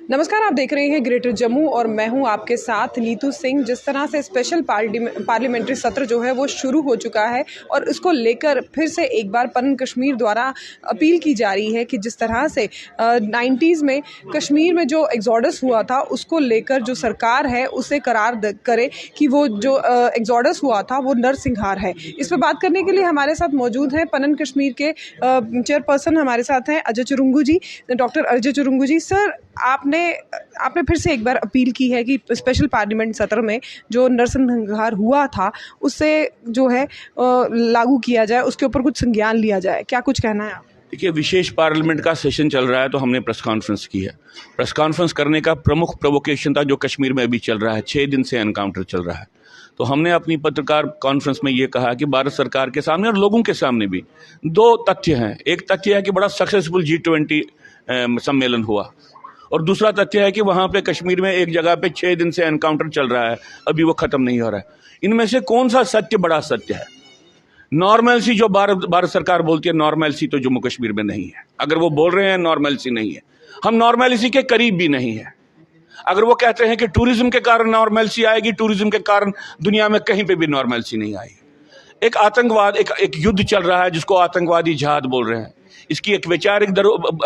नमस्कार, आप देख रहे हैं ग्रेटर जम्मू और मैं हूं आपके साथ नीतू सिंह। जिस तरह से स्पेशल पार्लियामेंट्री सत्र जो है वो शुरू हो चुका है और इसको लेकर फिर से एक बार पनन कश्मीर द्वारा अपील की जा रही है कि जिस तरह से 90s में कश्मीर में जो एग्जॉडस हुआ था उसको लेकर जो सरकार है उसे करार करे कि वो जो एग्जॉडस हुआ था वो नरसंहार है। इस पर बात करने के लिए हमारे साथ मौजूद हैं पनन कश्मीर के चेयरपर्सन हमारे साथ हैं अजय चुरुंगू जी, डॉक्टर अजय चुरुंगू जी। सर, आपने फिर से एक बार अपील की है कि स्पेशल पार्लियामेंट सत्र में जो नरसंहार हुआ था उससे जो है लागू किया जाए, उसके ऊपर कुछ संज्ञान लिया जाए। क्या कुछ कहना है आप? देखिए, विशेष पार्लियामेंट का सेशन चल रहा है तो हमने प्रेस कॉन्फ्रेंस की है। प्रेस कॉन्फ्रेंस करने का प्रमुख प्रोवोकेशन था जो कश्मीर में अभी चल रहा है, 6 दिन से एनकाउंटर चल रहा है। तो हमने अपनी पत्रकार कॉन्फ्रेंस में ये कहा कि भारत सरकार के सामने और लोगों के सामने भी 2 तथ्य हैं। एक तथ्य है कि बड़ा सक्सेसफुल G20 सम्मेलन हुआ और दूसरा तथ्य है कि वहाँ पे कश्मीर में एक जगह पे 6 दिन से एनकाउंटर चल रहा है, अभी वो ख़त्म नहीं हो रहा है। इनमें से कौन सा सत्य बड़ा सत्य है? नॉर्मलसी जो भारत सरकार बोलती है, नॉर्मलसी तो जम्मू कश्मीर में नहीं है। अगर वो बोल रहे हैं नॉर्मलसी नहीं है, हम नॉर्मलसी के करीब भी नहीं है। अगर वो कहते हैं कि टूरिज्म के कारण नॉर्मलसी आएगी, टूरिज्म के कारण दुनिया में कहीं पे भी नॉर्मलसी नहीं आई। एक आतंकवाद, एक युद्ध चल रहा है जिसको आतंकवादी जिहाद बोल रहे हैं। इसकी एक वैचारिक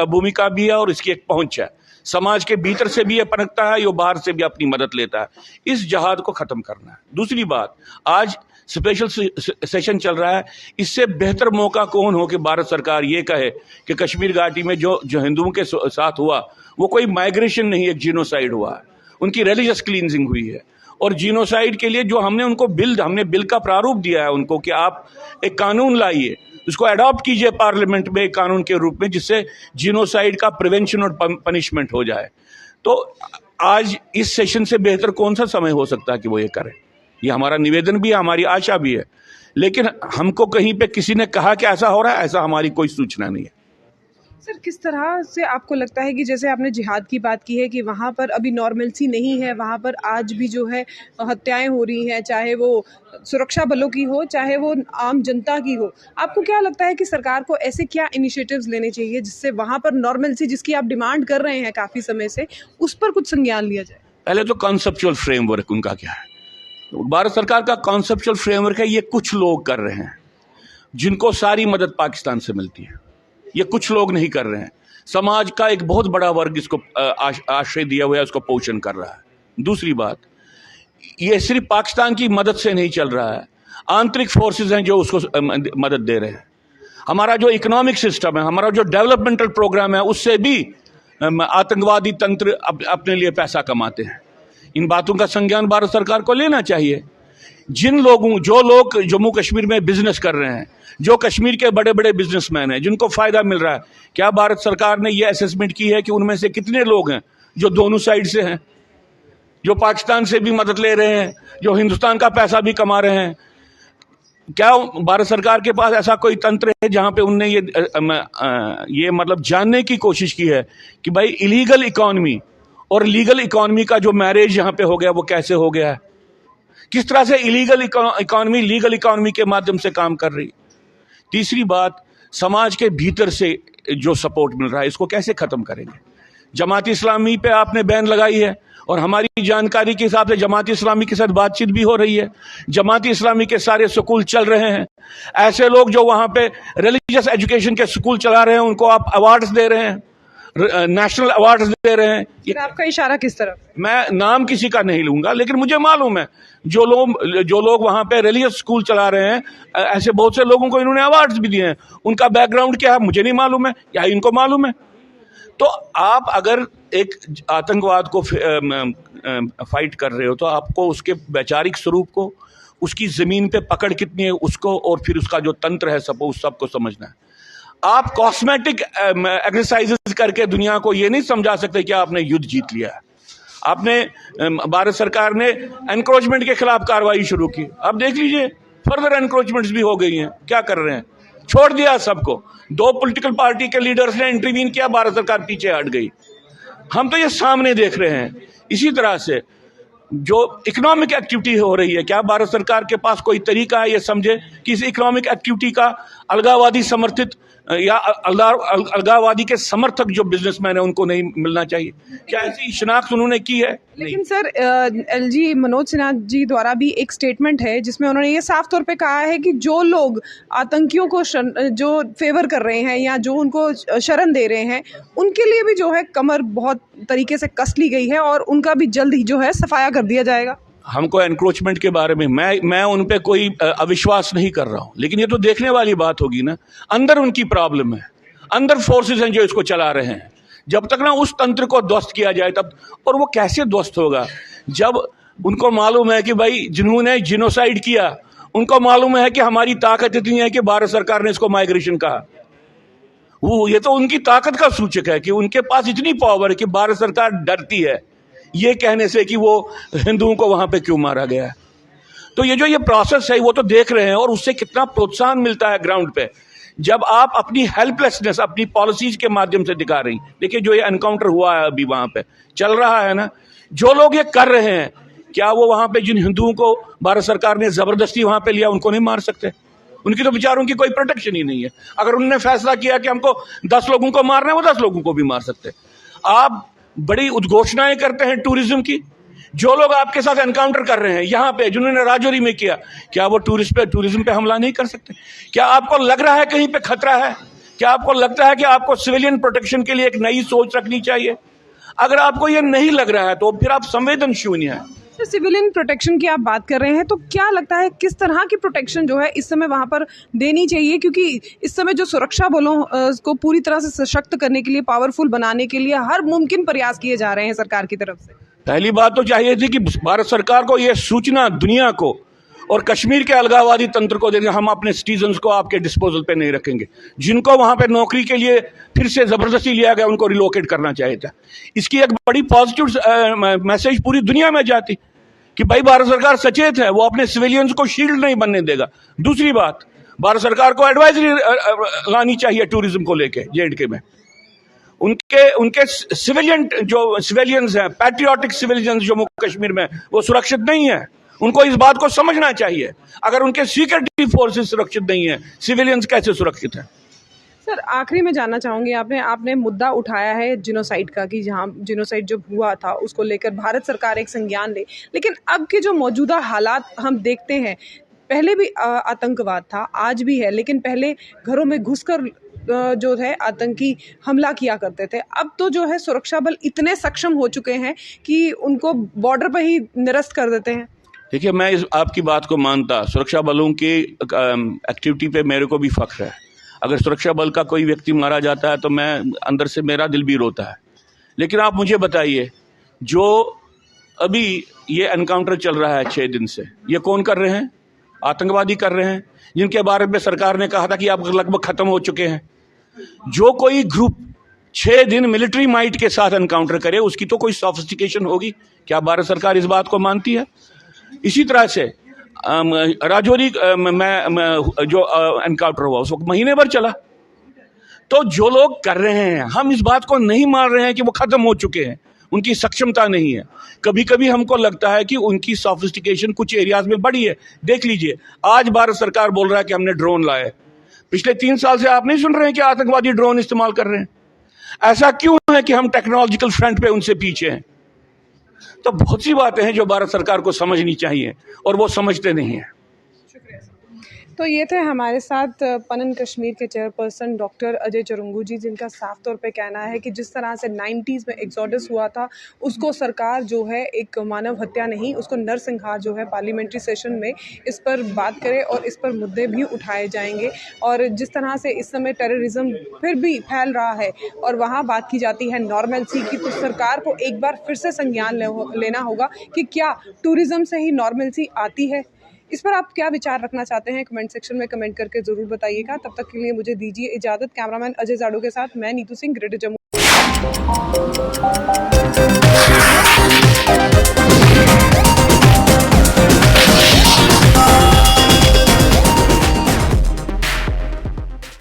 भूमिका भी है और इसकी एक पहुंच है। समाज के भीतर से भी ये पनपता है, ये बाहर से भी अपनी मदद लेता है। इस जिहाद को खत्म करना है। दूसरी बात, आज स्पेशल सेशन चल रहा है, इससे बेहतर मौका कौन हो कि भारत सरकार ये कहे कि कश्मीर घाटी में जो हिंदुओं के साथ हुआ वो कोई माइग्रेशन नहीं, एक जीनोसाइड हुआ है। उनकी रिलीजियस क्लींजिंग हुई है और जीनोसाइड के लिए जो हमने बिल का प्रारूप दिया है उनको कि आप एक कानून लाइए, उसको अडॉप्ट कीजिए पार्लियामेंट में एक कानून के रूप में, जिससे जीनोसाइड का प्रिवेंशन और पनिशमेंट हो जाए। तो आज इस सेशन से बेहतर कौन सा समय हो सकता है कि वो ये करें? ये हमारा निवेदन भी है, हमारी आशा भी है। लेकिन हमको कहीं पे किसी ने कहा कि ऐसा हो रहा है, ऐसा हमारी कोई सूचना नहीं है। सर, किस तरह से आपको लगता है कि जैसे आपने जिहाद की बात की है कि वहाँ पर अभी नॉर्मलसी नहीं है, वहाँ पर आज भी जो है हत्याएं हो रही हैं, चाहे वो सुरक्षा बलों की हो चाहे वो आम जनता की हो। आपको क्या लगता है कि सरकार को ऐसे क्या इनिशिएटिव्स लेने चाहिए जिससे वहाँ पर नॉर्मलसी, जिसकी आप डिमांड कर रहे हैं काफ़ी समय से, उस पर कुछ संज्ञान लिया जाए? पहले तो कॉन्सेप्चुअल फ्रेमवर्क उनका क्या है? भारत सरकार का कॉन्सेप्चुअल फ्रेमवर्क है, ये कुछ लोग कर रहे हैं जिनको सारी मदद पाकिस्तान से मिलती है। ये कुछ लोग नहीं कर रहे हैं, समाज का एक बहुत बड़ा वर्ग इसको आश्रय दिया हुआ है, उसको पोषण कर रहा है। दूसरी बात, ये सिर्फ पाकिस्तान की मदद से नहीं चल रहा है, आंतरिक फोर्सेस हैं जो उसको मदद दे रहे हैं। हमारा जो इकोनॉमिक सिस्टम है, हमारा जो डेवलपमेंटल प्रोग्राम है, उससे भी आतंकवादी तंत्र अपने लिए पैसा कमाते हैं। इन बातों का संज्ञान भारत सरकार को लेना चाहिए। जो लोग जम्मू कश्मीर में बिजनेस कर रहे हैं, जो कश्मीर के बड़े बड़े बिजनेसमैन हैं, जिनको फायदा मिल रहा है, क्या भारत सरकार ने यह असेसमेंट की है कि उनमें से कितने लोग हैं जो दोनों साइड से हैं, जो पाकिस्तान से भी मदद ले रहे हैं, जो हिंदुस्तान का पैसा भी कमा रहे हैं? क्या भारत सरकार के पास ऐसा कोई तंत्र है जहां पे उनने ये मतलब जानने की कोशिश की है कि भाई इलीगल इकॉनमी और लीगल इकॉनमी का जो मैरिज यहाँ पे हो गया वो कैसे हो गया है? किस तरह से इलीगल इकॉनमी लीगल इकॉनमी के माध्यम से काम कर रही? तीसरी बात, समाज के भीतर से जो सपोर्ट मिल रहा है इसको कैसे खत्म करेंगे? जमात इस्लामी पे आपने बैन लगाई है और हमारी जानकारी के हिसाब से जमात इस्लामी के साथ बातचीत भी हो रही है। जमात इस्लामी के सारे स्कूल चल रहे हैं। ऐसे लोग जो वहां पे रिलीजियस एजुकेशन के स्कूल चला रहे हैं उनको आप अवार्ड्स दे रहे हैं, नेशनल अवार्ड्स दे रहे हैं। ये आपका इशारा किस तरफ? मैं नाम किसी का नहीं लूंगा, लेकिन मुझे मालूम है जो लोग वहां पे रिलीजियस स्कूल चला रहे हैं, ऐसे बहुत से लोगों को इन्होंने अवार्ड्स भी दिए हैं। उनका बैकग्राउंड क्या है मुझे नहीं मालूम है, या इनको मालूम है। तो आप अगर एक आतंकवाद को फाइट कर रहे हो तो आपको उसके वैचारिक स्वरूप को, उसकी जमीन पे पकड़ कितनी है उसको, और फिर उसका जो तंत्र है सबको समझना है। आप कॉस्मेटिक एक्सरसाइजेस करके दुनिया को ये नहीं समझा सकते कि आपने युद्ध जीत लिया है। भारत सरकार ने एनक्रोचमेंट के खिलाफ कार्रवाई शुरू की, अब देख लीजिए फर्दर एनक्रोचमेंट्स भी हो गई हैं। क्या कर रहे हैं? छोड़ दिया सबको। 2 पॉलिटिकल पार्टी के लीडर्स ने इंटरवीन किया, भारत सरकार पीछे हट गई। हम तो ये सामने देख रहे हैं। इसी तरह से जो इकोनॉमिक एक्टिविटी हो रही है, क्या भारत सरकार के पास कोई तरीका है ये समझे कि इस इकोनॉमिक एक्टिविटी का अलगावादी समर्थित या अलगाववादी के समर्थक जो बिजनेसमैन है उनको नहीं मिलना चाहिए? क्या ऐसी शिनाख्त उन्होंने की है? लेकिन सर एलजी मनोज सिन्हा जी द्वारा भी एक स्टेटमेंट है जिसमें उन्होंने ये साफ तौर पे कहा है कि जो लोग आतंकियों को जो फेवर कर रहे हैं या जो उनको शरण दे रहे हैं उनके लिए भी जो है कमर बहुत तरीके से कस ली गई है और उनका भी जल्द ही जो है सफाया कर दिया जाएगा। हमको एनक्रोचमेंट के बारे में मैं उन पे कोई अविश्वास नहीं कर रहा हूं, लेकिन ये तो देखने वाली बात होगी ना, अंदर उनकी प्रॉब्लम है, अंदर फोर्सेस हैं जो इसको चला रहे हैं। जब तक ना उस तंत्र को ध्वस्त किया जाए तब, और वो कैसे ध्वस्त होगा जब उनको मालूम है कि भाई जिन्होंने जिनोसाइड किया उनको मालूम है कि हमारी ताकत इतनी है कि भारत सरकार ने इसको माइग्रेशन कहा। वो ये तो उनकी ताकत का सूचक है कि उनके पास इतनी पावर है कि भारत सरकार डरती है ये कहने से कि वो हिंदुओं को वहां पे क्यों मारा गया है। तो ये प्रोसेस है वो तो देख रहे हैं, और उससे कितना प्रोत्साहन मिलता है ग्राउंड पे जब आप अपनी हेल्पलेसनेस अपनी पॉलिसीज के माध्यम से दिखा रही। देखिए जो ये एनकाउंटर हुआ है अभी वहां पे चल रहा है ना, जो लोग ये कर रहे हैं, क्या वो वहां पे जिन हिंदुओं को भारत सरकार ने जबरदस्ती वहां पे लिया उनको नहीं मार सकते? उनकी तो बेचारों की कोई प्रोटेक्शन ही नहीं है। अगर उन्होंने फैसला किया कि हमको 10 लोगों को मारना है, वो 10 लोगों को भी मार सकते। आप बड़ी उद्घोषणाएं करते हैं टूरिज्म की, जो लोग आपके साथ एनकाउंटर कर रहे हैं यहाँ पे जिन्होंने राजौरी में किया, क्या वो टूरिज्म पे हमला नहीं कर सकते? क्या आपको लग रहा है कहीं पे खतरा है? क्या आपको लगता है कि आपको सिविलियन प्रोटेक्शन के लिए एक नई सोच रखनी चाहिए? अगर आपको ये नहीं लग रहा है तो फिर आप संवेदन शून्य है। सिविलियन प्रोटेक्शन की आप बात कर रहे हैं तो क्या लगता है किस तरह की प्रोटेक्शन जो है इस समय वहां पर देनी चाहिए, क्योंकि इस समय जो सुरक्षा बलों को पूरी तरह से सशक्त करने के लिए, पावरफुल बनाने के लिए हर मुमकिन प्रयास किए जा रहे हैं सरकार की तरफ से। पहली बात तो चाहिए थी कि भारत सरकार को यह सूचना दुनिया को और कश्मीर के अलगाववादी तंत्र को देंगे, हम अपने सिटीजन्स को आपके डिस्पोजल पे नहीं रखेंगे। जिनको वहां पे नौकरी के लिए फिर से जबरदस्ती लिया गया उनको रिलोकेट करना चाहिए था। इसकी एक बड़ी पॉजिटिव मैसेज पूरी दुनिया में जाती कि भाई भारत सरकार सचेत है, वो अपने सिविलियंस को शील्ड नहीं बनने देगा। दूसरी बात, भारत सरकार को एडवाइजरी लानी चाहिए टूरिज्म को लेके। J&K में उनके सिविलियंस हैं, पैट्रियोटिक सिविलियंस जम्मू कश्मीर में, वो सुरक्षित नहीं है। उनको इस बात को समझना चाहिए। अगर उनके सिक्योरिटी फोर्सेस सुरक्षित नहीं है, सिविलियंस कैसे सुरक्षित है? सर आखिरी में जानना चाहूँगी, आपने मुद्दा उठाया है जिनोसाइड का कि जहाँ जिनोसाइड जो हुआ था उसको लेकर भारत सरकार एक संज्ञान ले, लेकिन अब के जो मौजूदा हालात हम देखते हैं, पहले भी आतंकवाद था, आज भी है, लेकिन पहले घरों में घुसकर जो है आतंकी हमला किया करते थे। अब तो जो है सुरक्षा बल इतने सक्षम हो चुके हैं कि उनको बॉर्डर पर ही निरस्त कर देते हैं। देखिए मैं आपकी बात को मानता, सुरक्षा बलों की एक्टिविटी पे मेरे को भी फख्र है। अगर सुरक्षा बल का कोई व्यक्ति मारा जाता है तो मैं अंदर से मेरा दिल भी रोता है। लेकिन आप मुझे बताइए, जो अभी ये एनकाउंटर चल रहा है 6 दिन से, ये कौन कर रहे हैं? आतंकवादी कर रहे हैं, जिनके बारे में सरकार ने कहा था कि आप लगभग खत्म हो चुके हैं। जो कोई ग्रुप 6 दिन मिलिट्री माइट के साथ एनकाउंटर करे उसकी तो कोई सोफिस्टिकेशन होगी। क्या भारत सरकार इस बात को मानती है? इसी तरह से राजौरी में जो एनकाउंटर हुआ उस वक्त महीने भर चला। तो जो लोग कर रहे हैं, हम इस बात को नहीं मान रहे हैं कि वो खत्म हो चुके हैं, उनकी सक्षमता नहीं है। कभी कभी हमको लगता है कि उनकी सोफिस्टिकेशन कुछ एरियाज में बढ़ी है। देख लीजिए, आज भारत सरकार बोल रहा है कि हमने ड्रोन लाए। पिछले 3 साल से आप नहीं सुन रहे हैं कि आतंकवादी ड्रोन इस्तेमाल कर रहे हैं? ऐसा क्यों है कि हम टेक्नोलॉजिकल फ्रंट पे उनसे पीछे हैं? तो बहुत सी बातें हैं जो भारत सरकार को समझनी चाहिए और वो समझते नहीं है। तो ये थे हमारे साथ पनन कश्मीर के चेयरपर्सन डॉक्टर अजय चरुंगू जी, जिनका साफ तौर पे कहना है कि जिस तरह से 90s में एक्सोडस हुआ था उसको सरकार जो है एक मानव हत्या नहीं, उसको नरसंहार जो है पार्लियामेंट्री सेशन में इस पर बात करे और इस पर मुद्दे भी उठाए जाएंगे। और जिस तरह से इस समय टेररिज्म फिर भी फैल रहा है और वहाँ बात की जाती है नॉर्मलसी की, तो सरकार को एक बार फिर से संज्ञान लेना होगा कि क्या टूरिज्म से ही नॉर्मलसी आती है। इस पर आप क्या विचार रखना चाहते हैं कमेंट सेक्शन में कमेंट करके ज़रूर बताइएगा। तब तक के लिए मुझे दीजिए इजाज़त। कैमरामैन अजय जाड़ू के साथ मैं नीतू सिंह, ग्रेटर जम्मू।